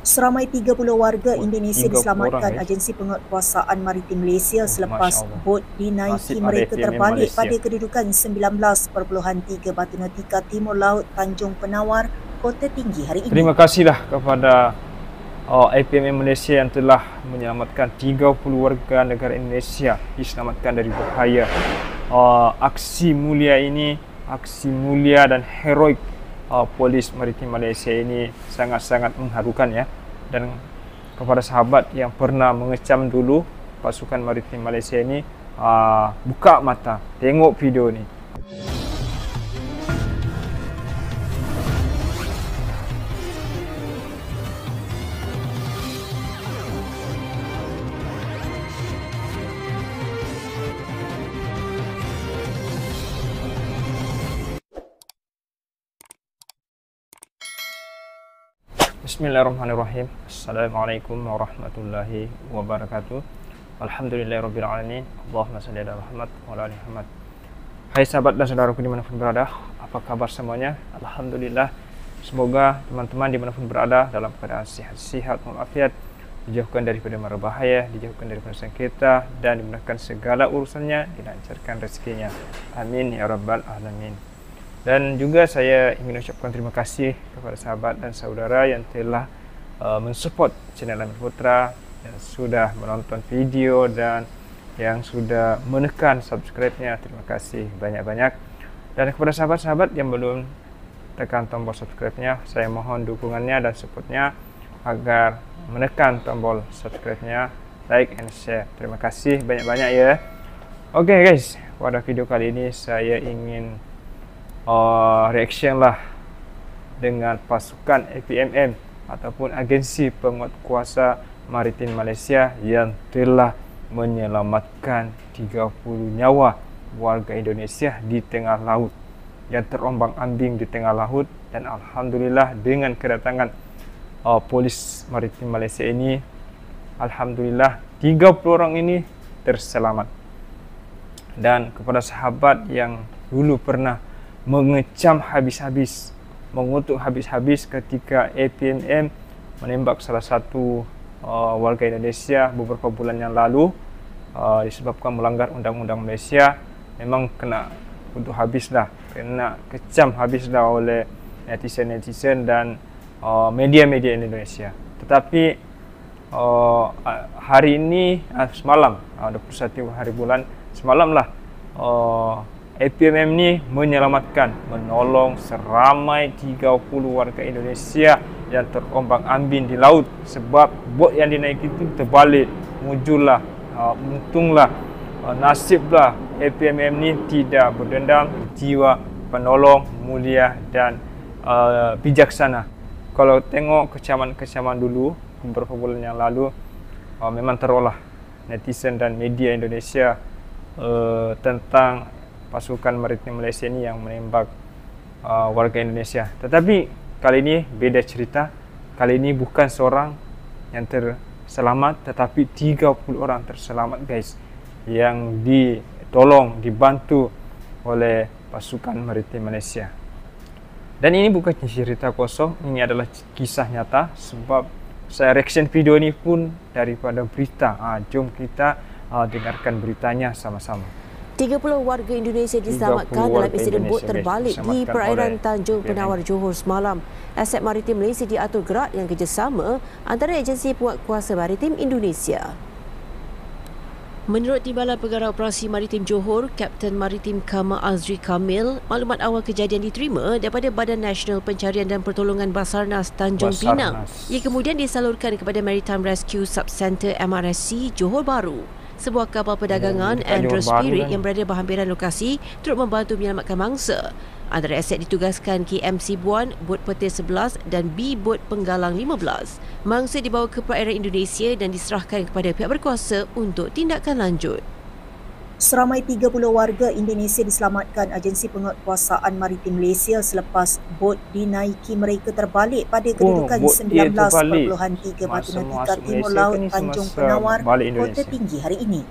Seramai 30 warga Oh, Indonesia 30 orang, diselamatkan guys. Agensi Penguatkuasaan Maritim Malaysia Oh, selepas Masya Allah. bot dinaiki Nasib ada mereka FPMM terbalik Malaysia. pada kedudukan 19.3 Batu Nautika Timur Laut Tanjung Penawar, Kota Tinggi hari ini. Terima kasihlah kepada FPMM Malaysia yang telah menyelamatkan 30 warga negara Indonesia, diselamatkan dari bahaya. Aksi mulia ini, aksi mulia dan heroik Polis Maritim Malaysia ini sangat-sangat mengharukan ya. Dan kepada sahabat yang pernah mengecam dulu pasukan Maritim Malaysia ini, buka mata, tengok video ni. Bismillahirrahmanirrahim. Assalamualaikum warahmatullahi wabarakatuh. Alhamdulillahirabbil alamin. Allahumma shalli ala Muhammad wa ala ali Muhammad. Hai sahabat dan saudaraku dimanapun berada, apa kabar semuanya? Alhamdulillah. Semoga teman-teman dimanapun berada dalam keadaan sihat walafiat, dijauhkan daripada mara bahaya, dijauhkan daripada sengketa, dan dimudahkan segala urusannya, dilancarkan rezekinya. Amin ya rabbal alamin. Dan juga saya ingin ucapkan terima kasih kepada sahabat dan saudara yang telah mensupport channel Amir Putra, yang sudah menonton video dan yang sudah menekan subscribe-nya. Terima kasih banyak-banyak. Dan kepada sahabat-sahabat yang belum tekan tombol subscribe-nya, saya mohon dukungannya dan support-nya agar menekan tombol subscribe-nya, like and share. Terima kasih banyak-banyak ya. Oke guys, pada video kali ini saya ingin reaction lah dengan pasukan FPMM ataupun Agensi Penguatkuasa Maritim Malaysia yang telah menyelamatkan 30 nyawa warga Indonesia di tengah laut, yang terombang-ambing di tengah laut. Dan alhamdulillah dengan kedatangan Polis Maritim Malaysia ini, alhamdulillah 30 orang ini terselamat. Dan kepada sahabat yang dulu pernah mengecam habis-habis, mengutuk habis-habis ketika FPMM menembak salah satu warga Indonesia beberapa bulan yang lalu, disebabkan melanggar undang-undang Malaysia, memang kena kutuk habislah, kena kecam habislah oleh netizen-netizen dan media-media Indonesia. Tetapi hari ini, semalam, 21 hari bulan, semalamlah FPMM ni menyelamatkan, menolong seramai 30 warga Indonesia yang terombang-ambing di laut sebab bot yang dinaiki itu terbalik. Mujurlah, untunglah, nasiblah FPMM ni tidak berdendam, jiwa penolong, mulia dan bijaksana. Kalau tengok kecaman-kecaman dulu beberapa bulan yang lalu, memang terolah netizen dan media Indonesia tentang pasukan Maritim Malaysia ini yang menembak warga Indonesia. Tetapi kali ini beda cerita. Kali ini bukan seorang yang terselamat, tetapi 30 orang terselamat guys, yang ditolong, dibantu oleh pasukan Maritim Malaysia. Dan ini bukan cerita kosong, ini adalah kisah nyata. Sebab saya reaction video ini pun daripada berita. Jom kita dengarkan beritanya sama-sama. 30 warga Indonesia diselamatkan dalam insiden bot terbalik di perairan Tanjung Penawar, Johor semalam. Aset Maritim Malaysia diatur gerak yang kerjasama antara Agensi Penguatkuasa Maritim Indonesia. Menurut Timbalan Pengarah Operasi Maritim Johor, Kapten Maritim Kamal Azri Kamil, maklumat awal kejadian diterima daripada Badan Nasional Pencarian dan Pertolongan Basarnas Tanjung Pinang. Ia kemudian disalurkan kepada Maritime Rescue Subcenter MRSC Johor Bahru. Sebuah kapal perdagangan Andros Spirit yang berada berhampiran lokasi turut membantu menyelamatkan mangsa. Antara aset ditugaskan KMC Buan, bot petir 11 dan B bot penggalang 15. Mangsa dibawa ke perairan Indonesia dan diserahkan kepada pihak berkuasa untuk tindakan lanjut. Seramai 30 warga Indonesia diselamatkan Agensi Penguatkuasaan Maritim Malaysia selepas bot dinaiki mereka terbalik pada kedudukan 19.3 Batu Nautika Timur Laut Tanjung Penawar, Kota Tinggi hari ini.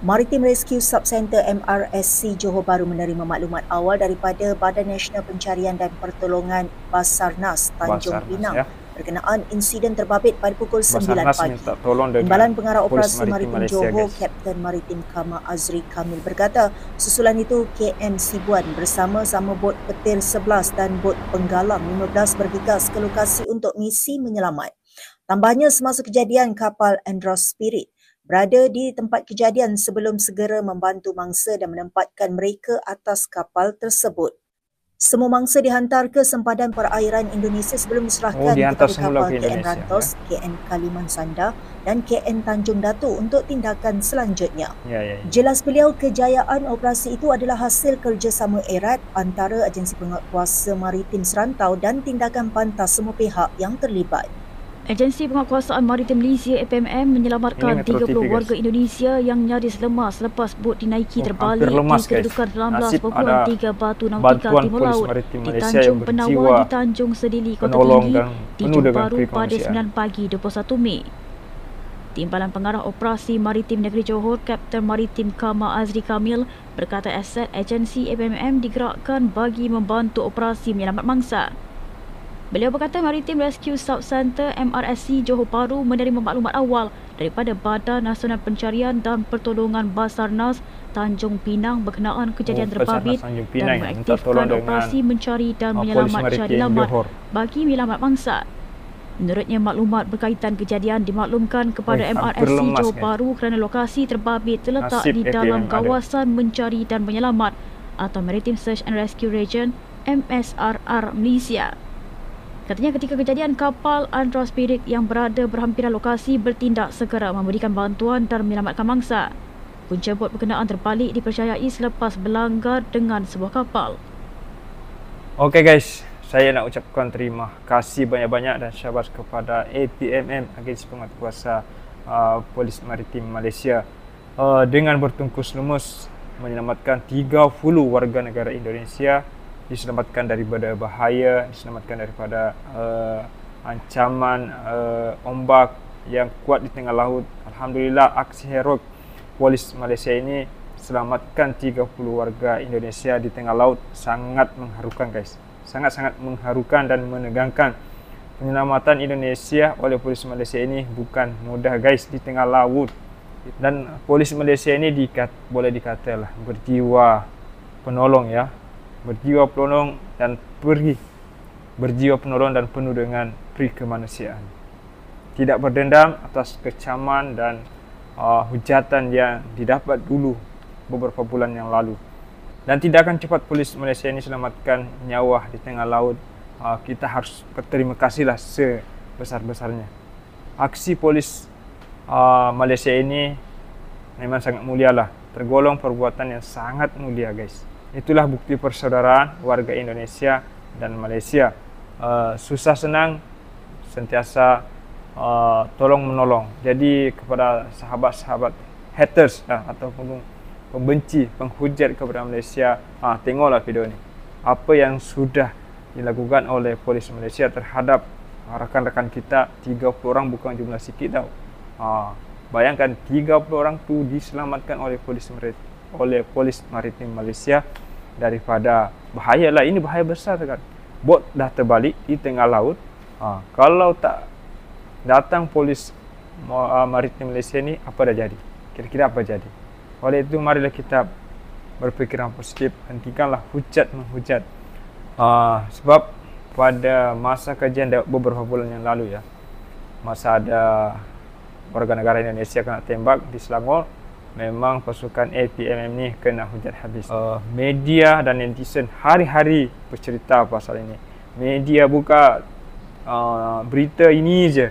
Maritime Rescue Subcenter MRSC Johor Bahru menerima maklumat awal daripada Badan Nasional Pencarian dan Pertolongan Basarnas Tanjung Pinang berkenaan insiden terbabit pada pukul 9 Basarnas pagi. minta tolong dengan Timbalan Pengarah Polis Operasi Maritim Malaysia, Johor, guys. Kapten Maritim Kama Azri Kamil berkata, susulan itu KM Sibuan bersama-sama bot petir 11 dan bot penggalang 15 bergegas ke lokasi untuk misi menyelamat. Tambahnya, semasa kejadian, kapal Andros Spirit berada di tempat kejadian sebelum segera membantu mangsa dan menempatkan mereka atas kapal tersebut. Semua mangsa dihantar ke sempadan perairan Indonesia sebelum diserahkan kepada kapal KN Rantos, KN Kaliman Sanda dan KN Tanjung Datu untuk tindakan selanjutnya. Jelas beliau, kejayaan operasi itu adalah hasil kerjasama erat antara Agensi Penguatkuasa Maritim Serantau dan tindakan pantas semua pihak yang terlibat. Agensi Penguatkuasaan Maritim Malaysia APMM menyelamatkan 30 warga Indonesia yang nyaris lemas selepas bot dinaiki terbalik di kedudukan 16.3 Batu Nautika Timur Laut di Tanjung Penawan di Tanjung Sedili, Kota Tinggi di Johor Bahru pada 9 pagi 21 Mei. Timbalan Pengarah Operasi Maritim Negeri Johor, Kapten Maritim Kama Azri Kamil berkata aset agensi APMM digerakkan bagi membantu operasi menyelamat mangsa. Beliau berkata Maritime Rescue South Centre MRSC Johor Bahru menerima maklumat awal daripada Badan Nasional Pencarian dan Pertolongan Basarnas Tanjung Pinang berkenaan kejadian terbabit dan mengaktifkan operasi mencari dan menyelamat Syarilamat bagi menyelamat mangsa. Menurutnya, maklumat berkaitan kejadian dimaklumkan kepada MRSC Johor Bahru kerana lokasi terbabit terletak di dalam kawasan mencari dan menyelamat atau Maritime Search and Rescue Region MSRR Malaysia. Katanya ketika kejadian, kapal Andros Spirit yang berada berhampiran lokasi bertindak segera memberikan bantuan dan menyelamatkan mangsa. Punca bot berkenaan terbalik dipercayai selepas berlanggar dengan sebuah kapal. Okey guys, saya nak ucapkan terima kasih banyak-banyak dan syabas kepada APMM, Agensi Penguatkuasa Polis Maritim Malaysia, dengan bertungkus lumus menyelamatkan 30 warga negara Indonesia, diselamatkan daripada bahaya, diselamatkan daripada ancaman ombak yang kuat di tengah laut. Alhamdulillah, aksi heroik Polis Malaysia ini selamatkan 30 warga Indonesia di tengah laut. Sangat mengharukan guys, sangat-sangat mengharukan dan menegangkan. Penyelamatan Indonesia oleh Polis Malaysia ini bukan mudah guys di tengah laut. Dan Polis Malaysia ini boleh dikatalah berjiwa penolong ya. Berjiwa penolong dan berjiwa penolong dan penuh dengan peri kemanusiaan. Tidak berdendam atas kecaman dan hujatan yang didapat dulu beberapa bulan yang lalu. Dan tindakan cepat Polis Malaysia ini selamatkan nyawa di tengah laut. Kita harus berterima kasihlah sebesar-besarnya. Aksi Polis Malaysia ini memang sangat mulia lah. Tergolong perbuatan yang sangat mulia guys. Itulah bukti persaudaraan warga Indonesia dan Malaysia. Susah senang sentiasa tolong menolong. Jadi kepada sahabat-sahabat haters ataupun pembenci, penghujat kepada Malaysia, tengoklah video ni. Apa yang sudah dilakukan oleh Polis Malaysia terhadap rakan-rakan kita, 30 orang bukan jumlah sikit tau. Bayangkan 30 orang tu diselamatkan oleh Polis Maritim Malaysia daripada bahaya lah. Ini bahaya besar kan. Bot dah terbalik di tengah laut. Kalau tak datang Polis Maritim Malaysia ni, apa dah jadi? Kira-kira apa jadi? Oleh itu marilah kita berfikiran positif, hentikanlah hujat menghujat. Sebab pada masa kajian beberapa bulan yang lalu ya, masa ada warga negara Indonesia kena tembak di Selangor, memang pasukan APMM ni kena hujat habis. Media dan netizen hari-hari bercerita pasal ini. Media buka berita ini je,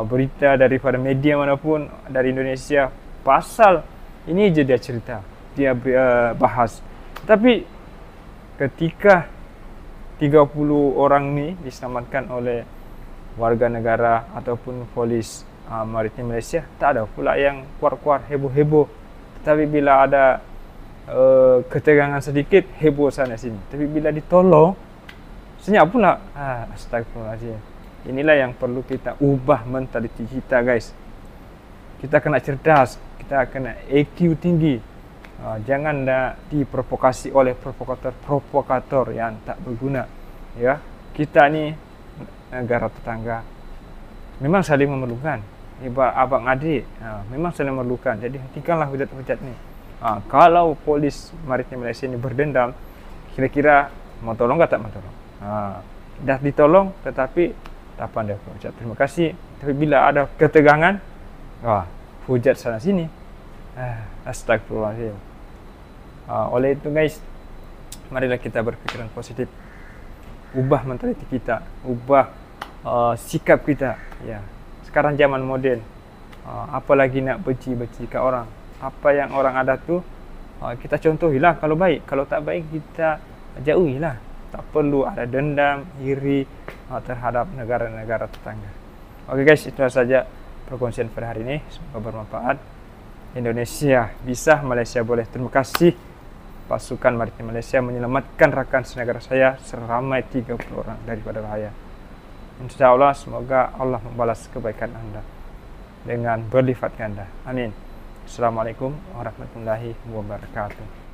berita daripada media manapun dari Indonesia, pasal ini je dia cerita, dia bahas. Tapi ketika 30 orang ni diselamatkan oleh warga negara ataupun polis Maritim Malaysia, tak ada pula yang kuar-kuar heboh-heboh. Tetapi bila ada ketegangan sedikit, heboh sana sini. Tapi bila ditolong, senyap pula. Astagfirullahaladzim. Inilah yang perlu kita ubah mentaliti kita guys. Kita kena cerdas, kita kena EQ tinggi. Jangan diprovokasi oleh provokator-provokator yang tak berguna. Ya, kita ni negara tetangga. Memang saling memerlukan. Ibarat abang adik, memang saling memerlukan. Jadi hentikanlah hujat-hujat ni. Kalau polis maritim Malaysia ini berdendam, kira-kira mau tolong atau tak mau tolong? Dah ditolong tetapi tak pandai ucap terima kasih. Tapi bila ada ketegangan, hujat sana sini. Astagfirullahaladzim. Oleh itu guys, marilah kita berpikiran positif. Ubah mentaliti kita, ubah sikap kita. Ya, sekarang zaman moden, apalagi nak benci-benci ke orang. Apa yang orang ada tu kita contohilah kalau baik, kalau tak baik kita jauhilah. Tak perlu ada dendam, iri terhadap negara-negara tetangga. Oke guys, itu saja perkongsian pada hari ini. Semoga bermanfaat. Indonesia bisa, Malaysia boleh. Terima kasih pasukan maritim Malaysia menyelamatkan rakan senegara saya seramai 30 orang daripada bahaya. InsyaAllah semoga Allah membalas kebaikan anda dengan berlipat ganda. Amin. Assalamualaikum warahmatullahi wabarakatuh.